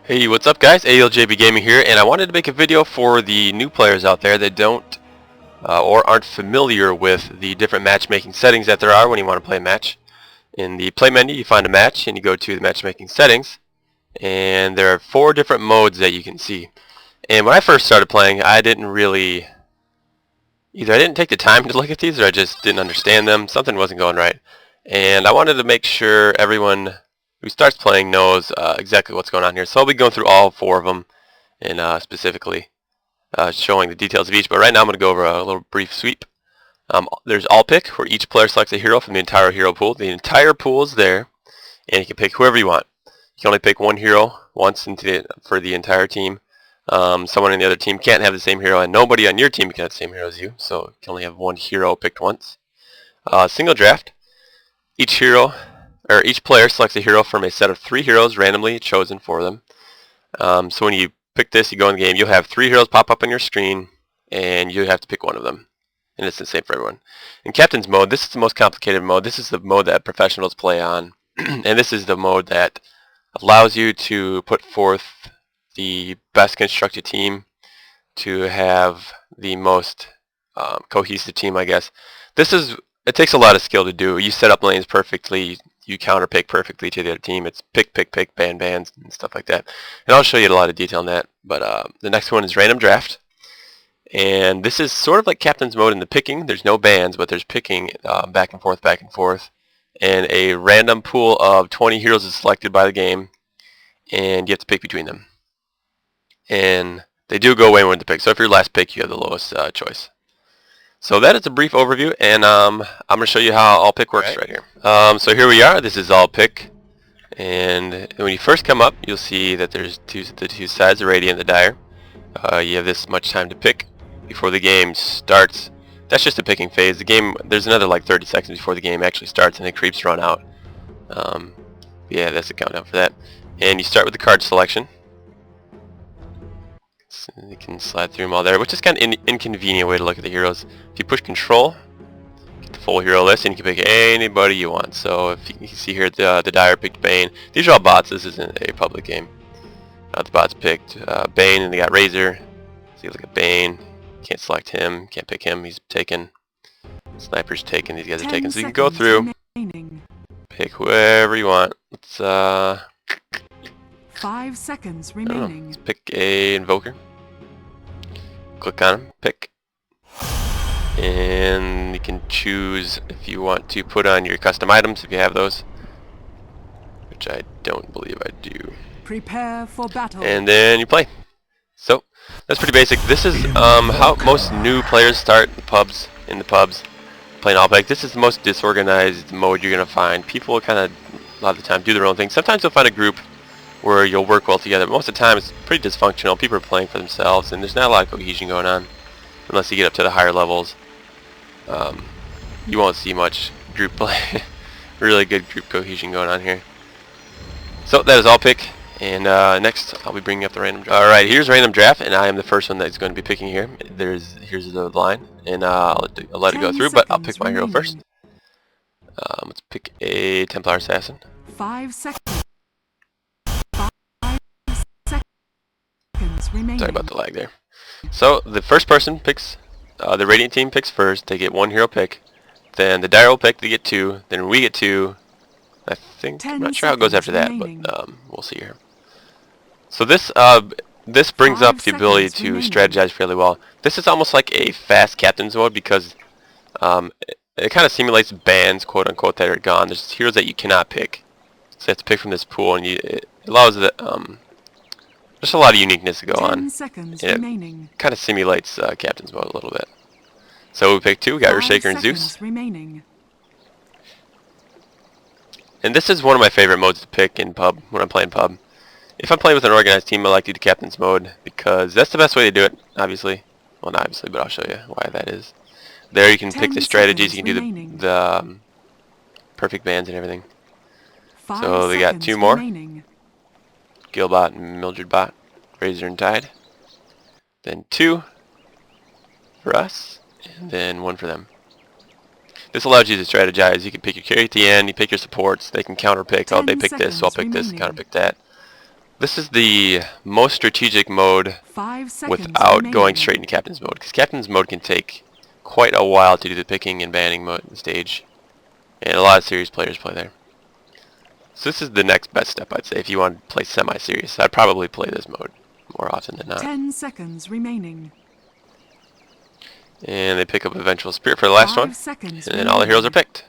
Hey, what's up guys? ALJB Gaming here, and I wanted to make a video for the new players out there that don't or aren't familiar with the different matchmaking settings that there are when you want to play a match. In the play menu you find a match and you go to the matchmaking settings, and there are 4 different modes that you can see. And when I first started playing, I didn't take the time to look at these, or I just didn't understand them. Something wasn't going right, and I wanted to make sure everyone who starts playing knows exactly what's going on here. So I'll be going through all 4 of them and specifically showing the details of each. But right now I'm going to go over a little brief sweep. There's all pick, where each player selects a hero from the entire hero pool. The entire pool is there, and you can pick whoever you want. You can only pick one hero once for the entire team. Someone in the other team can't have the same hero, and nobody on your team can have the same hero as you. So you can only have one hero picked once. Single draft. Each player selects a hero from a set of 3 heroes randomly chosen for them. So when you pick this, you go in the game, you'll have 3 heroes pop up on your screen, and you have to pick one of them. And it's the same for everyone. In Captain's mode, this is the most complicated mode. This is the mode that professionals play on. And this is the mode that allows you to put forth the best constructed team, to have the most cohesive team, I guess. It takes a lot of skill to do. You set up lanes perfectly. You counter pick perfectly to the other team. It's pick, ban, bans, and stuff like that. And I'll show you a lot of detail on that. But the next one is random draft. And this is sort of like Captain's mode in the picking. There's no bans, but there's picking back and forth. And a random pool of 20 heroes is selected by the game, and you have to pick between them. And they do go away when the pick. So if you're last pick, you have the lowest choice. So that is a brief overview, and I'm going to show you how all pick works right here. So here we are. This is all pick, and when you first come up, you'll see that there's the two sides, the radiant and the dire. You have this much time to pick before the game starts. That's just a picking phase. There's another like 30 seconds before the game actually starts, and the creeps run out. Yeah, that's the countdown for that. And you start with the card selection. You can slide through them all there, which is kind of an inconvenient way to look at the heroes. If you push control, get the full hero list, and you can pick anybody you want. So if you can see here, the Dire picked Bane. These are all bots. This isn't a public game. The bots picked Bane, and they got Razor. So you look at Bane. Can't select him. Can't pick him. He's taken. Sniper's taken. These guys are taken. So you can go through, pick whoever you want. Let's 5 seconds remaining. Let's pick a Invoker. Click on him, pick, and you can choose if you want to put on your custom items, if you have those, which I don't believe I do. Prepare for battle. And then you play. So that's pretty basic. This is how most new players start in the pubs playing all pick. This is the most disorganized mode you're gonna find. People kind of a lot of the time do their own thing. Sometimes you'll find a group where you'll work well together. But most of the time it's pretty dysfunctional. People are playing for themselves, and there's not a lot of cohesion going on unless you get up to the higher levels. You won't see much group play. Really good group cohesion going on here. So that is all pick, and next I'll be bringing up the random draft. Alright, here's random draft, and I am the first one that's going to be picking here. Here's the line, and I'll let it go through, but I'll pick my hero first. Let's pick a Templar Assassin. 5 seconds. 5 seconds remaining. Sorry about the lag there. So the first person picks, the Radiant team picks first. They get 1 hero pick. Then the Dire will pick. They get 2. Then we get 2. I'm not sure how it goes after that, but we'll see here. So this brings up the ability to strategize fairly well. This is almost like a fast captain's mode, because it kind of simulates bans, quote unquote, that are gone. There's heroes that you cannot pick, so you have to pick from this pool, and it allows just a lot of uniqueness to go on. It kind of simulates captain's mode a little bit. So we picked 2. We got Earthshaker and Zeus. And this is one of my favorite modes to pick in pub when I'm playing pub. If I'm playing with an organized team, I like to do captain's mode, because that's the best way to do it, obviously. Well, not obviously, but I'll show you why that is. There you can pick the strategies, you can do the perfect bans and everything. So we got 2 more. Gilbot and Mildredbot, Razor and Tide. Then 2 for us, and then 1 for them. This allows you to strategize. You can pick your carry at the end, you pick your supports, they can counter pick. Oh, they pick this, so I'll pick this and counter pick that. This is the most strategic mode 5 seconds without remaining. going straight into Captain's mode, because Captain's mode can take quite a while to do the picking and banning mode stage, and a lot of serious players play there. So this is the next best step, I'd say, if you want to play semi-serious. I'd probably play this mode more often than not. 10 seconds remaining. And they pick up Eventual Spirit for the last 5 one, seconds and then all the heroes are picked.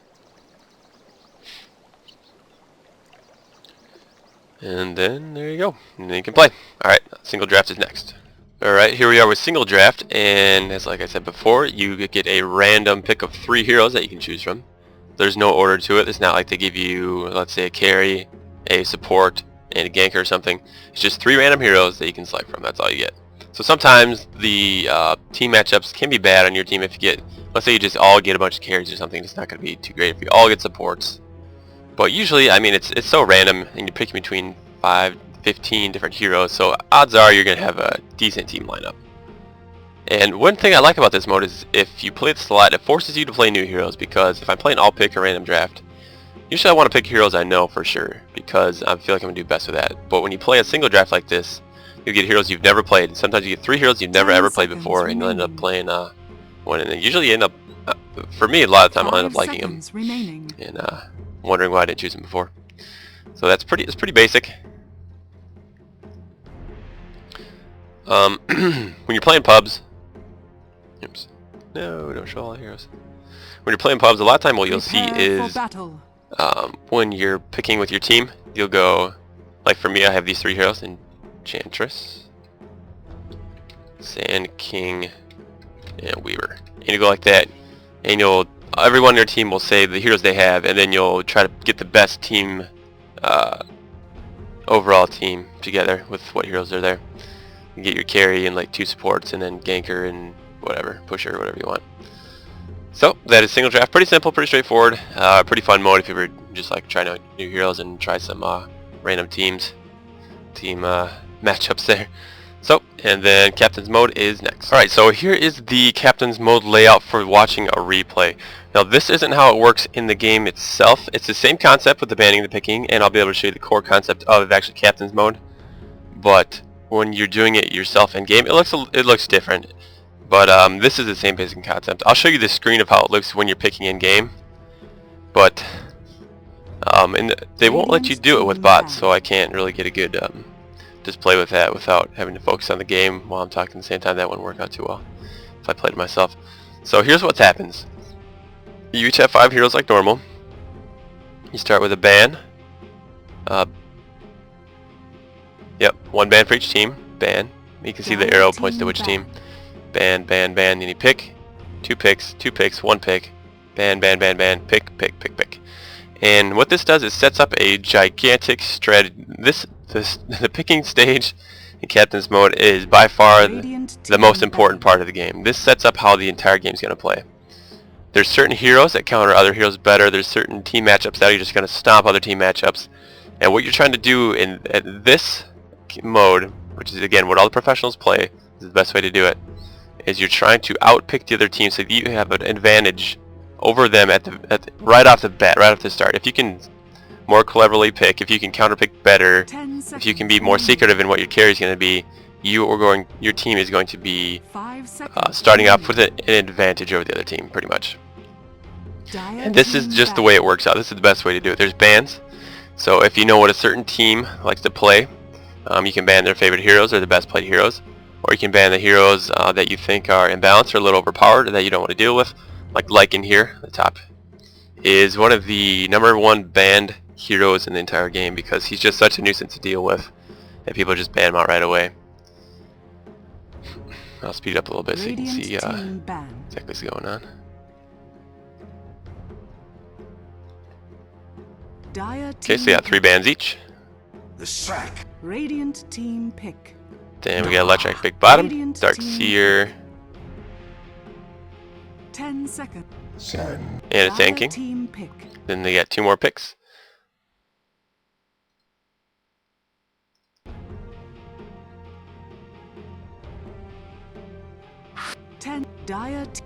And then there you go, and then you can play. Alright, single draft is next. Alright, here we are with single draft, and as like I said before, you get a random pick of 3 heroes that you can choose from. There's no order to it. It's not like they give you, let's say, a carry, a support, and a ganker or something. It's just 3 random heroes that you can select from. That's all you get. So sometimes the team matchups can be bad on your team if you get, let's say you just all get a bunch of carries or something. It's not going to be too great if you all get supports. But usually, I mean, it's so random, and you're picking between 5, 15 different heroes, so odds are you're going to have a decent team lineup. And one thing I like about this mode is if you play this a lot, it forces you to play new heroes, because if I'm playing all pick or random draft, usually I want to pick heroes I know for sure, because I feel like I'm going to do best with that. But when you play a single draft like this, you get heroes you've never played. Sometimes you get 3 heroes you've never ever played before, and you'll end up playing one, and then usually you end up, for me, a lot of the time I'll end up liking them, and wondering why I didn't choose them before. So it's pretty basic. When you're playing pubs, oops, no, don't show all the heroes. When you're playing pubs, a lot of time what you'll see is when you're picking with your team, you'll go, like for me, I have these 3 heroes: Enchantress, Sand King, and Weaver. And you go like that, and everyone on your team will say the heroes they have, and then you'll try to get the best team, overall team together with what heroes are there. You get your carry and like 2 supports, and then ganker and whatever, pusher, whatever you want. So that is single draft. Pretty simple, pretty straightforward. Pretty fun mode if you were just like trying out new heroes and try some random team matchups there. So, and then Captain's mode is next. Alright, so here is the Captain's mode layout for watching a replay. Now this isn't how it works in the game itself. It's the same concept with the banning and the picking, and I'll be able to show you the core concept of actually Captain's mode. But when you're doing it yourself in game, it looks different. But this is the same basic concept. I'll show you the screen of how it looks when you're picking in game. But they won't let you do it with bots, so I can't really get a good display with that without having to focus on the game while I'm talking at the same time. That wouldn't work out too well if I played it myself. So here's what happens. You each have 5 heroes like normal. You start with a ban. Yep, 1 ban for each team. Ban. You can see the arrow points to which team. Ban, ban, ban. Then you pick. 2 picks, 2 picks, 1 pick. Ban, ban, ban, ban. Pick, pick, pick, pick. And what this does is sets up a gigantic strategy. The picking stage in Captain's mode is by far the most important part of the game. This sets up how the entire game is going to play. There's certain heroes that counter other heroes better. There's certain team matchups that are just going to stomp other team matchups. And what you're trying to do in this mode, which is again what all the professionals play, is the best way to do it, is you're trying to outpick the other team so that you have an advantage over them right off the bat, right off the start. If you can more cleverly pick, if you can counterpick better, if you can be more secretive in what your carry is going to be, your team is going to be starting off with an advantage over the other team, pretty much. And this is just the way it works out. This is the best way to do it. There's bans. So if you know what a certain team likes to play, you can ban their favorite heroes or the best played heroes, or you can ban the heroes that you think are imbalanced or a little overpowered or that you don't want to deal with. Like in here, the top is one of the #1 banned heroes in the entire game because he's just such a nuisance to deal with that people just ban him out right away. I'll speed it up a little bit so you can see exactly what's going on. Okay, so you got 3 bans each. The sack. Radiant team pick. Then we got Electric Big Bottom, Dark Seer, 10 seconds. Sand. and a Sand King. Team pick. Then they got 2 more picks. Diet.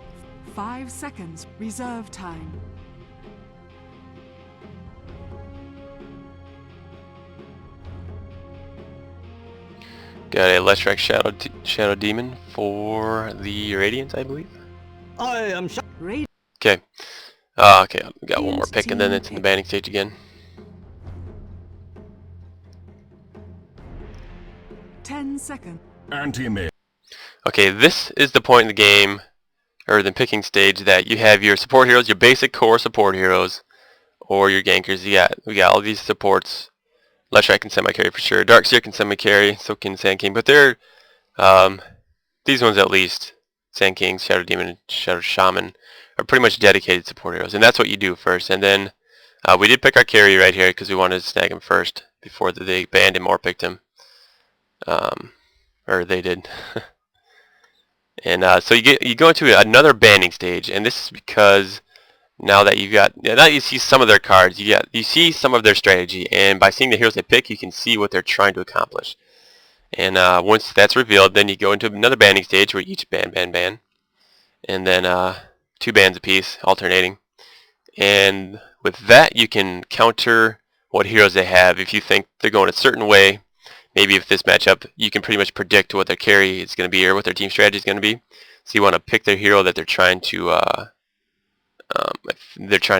5 seconds. Reserve time. Got a Leshrac Shadow Demon for the Radiant, I believe. I am Okay. Okay, we got one more pick and then it's in the banning stage again. 10 seconds. Anti-mail. Okay, this is the point in the game, or the picking stage, that you have your support heroes, your basic core support heroes, or your gankers. We got all these supports. Leshrac can semi-carry for sure. Darkseer can semi-carry, so can Sand King. But they're, these ones at least, Sand King, Shadow Demon, and Shadow Shaman, are pretty much dedicated support heroes. And that's what you do first. And then we did pick our carry right here because we wanted to snag him first before they banned him or picked him. Or they did. And so you go into another banning stage, and this is because now that now you see some of their cards, you see some of their strategy, and by seeing the heroes they pick, you can see what they're trying to accomplish. And once that's revealed, then you go into another banning stage where each ban, and then 2 bans apiece, alternating. And with that, you can counter what heroes they have. If you think they're going a certain way, maybe if this matchup, you can pretty much predict what their carry is going to be or what their team strategy is going to be. So you want to pick their hero that they're trying to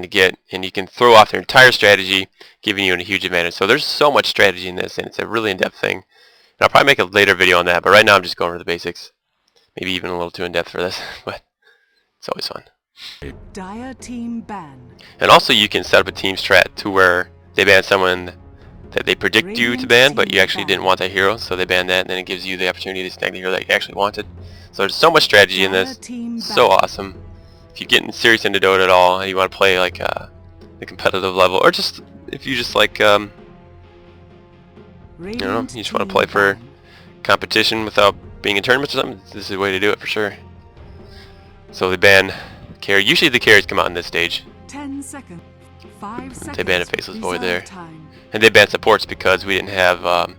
get, and you can throw off their entire strategy, giving you a huge advantage. So there's so much strategy in this, and it's a really in-depth thing. And I'll probably make a later video on that, but right now I'm just going over the basics. Maybe even a little too in-depth for this, but it's always fun. Dire team ban. And also you can set up a team strat to where they ban someone that they predict you to ban, but you actually didn't want that hero, so they ban that, and then it gives you the opportunity to snag the hero that you actually wanted. So there's so much strategy in this. So awesome. If you're getting serious into Dota at all, and you want to play like the competitive level, or just if you just like you know, you just want to play for competition without being in tournaments or something, this is the way to do it for sure. So they ban carry. Usually the carries come out in this stage. 10 seconds. 5 seconds. They banned a Faceless Void there. Time. And they banned supports because we didn't have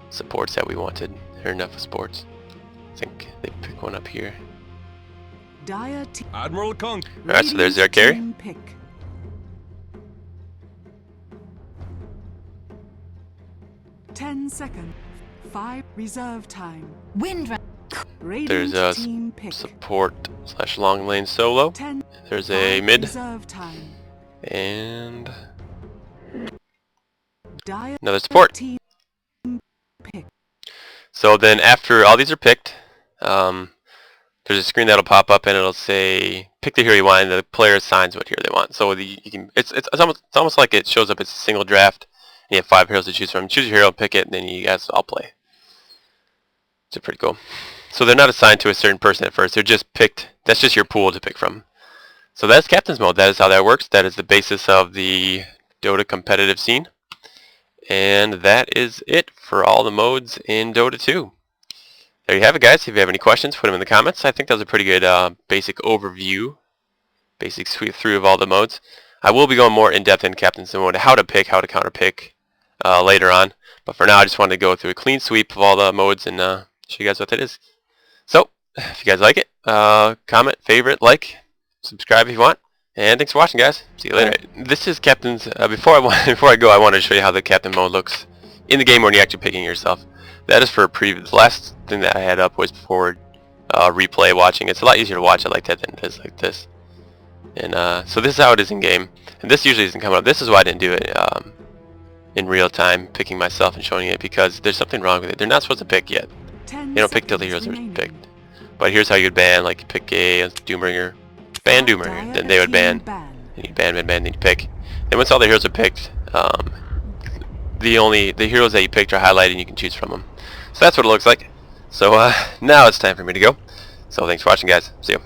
supports that we wanted, or enough supports. I think they pick one up here. Admiral Kong. Alright, so there's their carry. Pick. 10 seconds. 5 reserve time. Wind. There's a support / long lane solo. 10, There's a mid. Reserve time. And Dire another support. team pick. So then after all these are picked, there's a screen that'll pop up and it'll say pick the hero you want, and the player assigns what hero they want. So it's almost like it shows up as a single draft, and you have 5 heroes to choose from. Choose your hero, pick it, and then you guys all play. It's pretty cool. So they're not assigned to a certain person at first. They're just picked. That's just your pool to pick from. So that's Captain's Mode. That is how that works. That is the basis of the Dota competitive scene. And that is it for all the modes in Dota 2. There you have it, guys. If you have any questions, put them in the comments. I think that was a pretty good basic overview, basic sweep through of all the modes. I will be going more in-depth in Captain's Mode, how to pick, how to counter-pick later on. But for now, I just wanted to go through a clean sweep of all the modes and show you guys what that is. So, if you guys like it, comment, favorite, like, subscribe if you want. And thanks for watching, guys. See you later. This is Captain's. Before I go, I wanted to show you how the Captain mode looks in the game when you're actually picking yourself. That is for a preview. The last thing that I had up was for replay watching. It's a lot easier to watch it like that than it is like this. And so this is how it is in game. And this usually isn't coming up. This is why I didn't do it in real time, picking myself and showing it, because there's something wrong with it. They're not supposed to pick yet. They don't pick till the heroes are picked. But here's how you'd ban. Like you pick a Doombringer. Ban Doombringer, then they would ban, and you ban, then you pick. And once all the heroes are picked, the heroes that you picked are highlighted and you can choose from them. So that's what it looks like. So now it's time for me to go. So thanks for watching, guys. See you.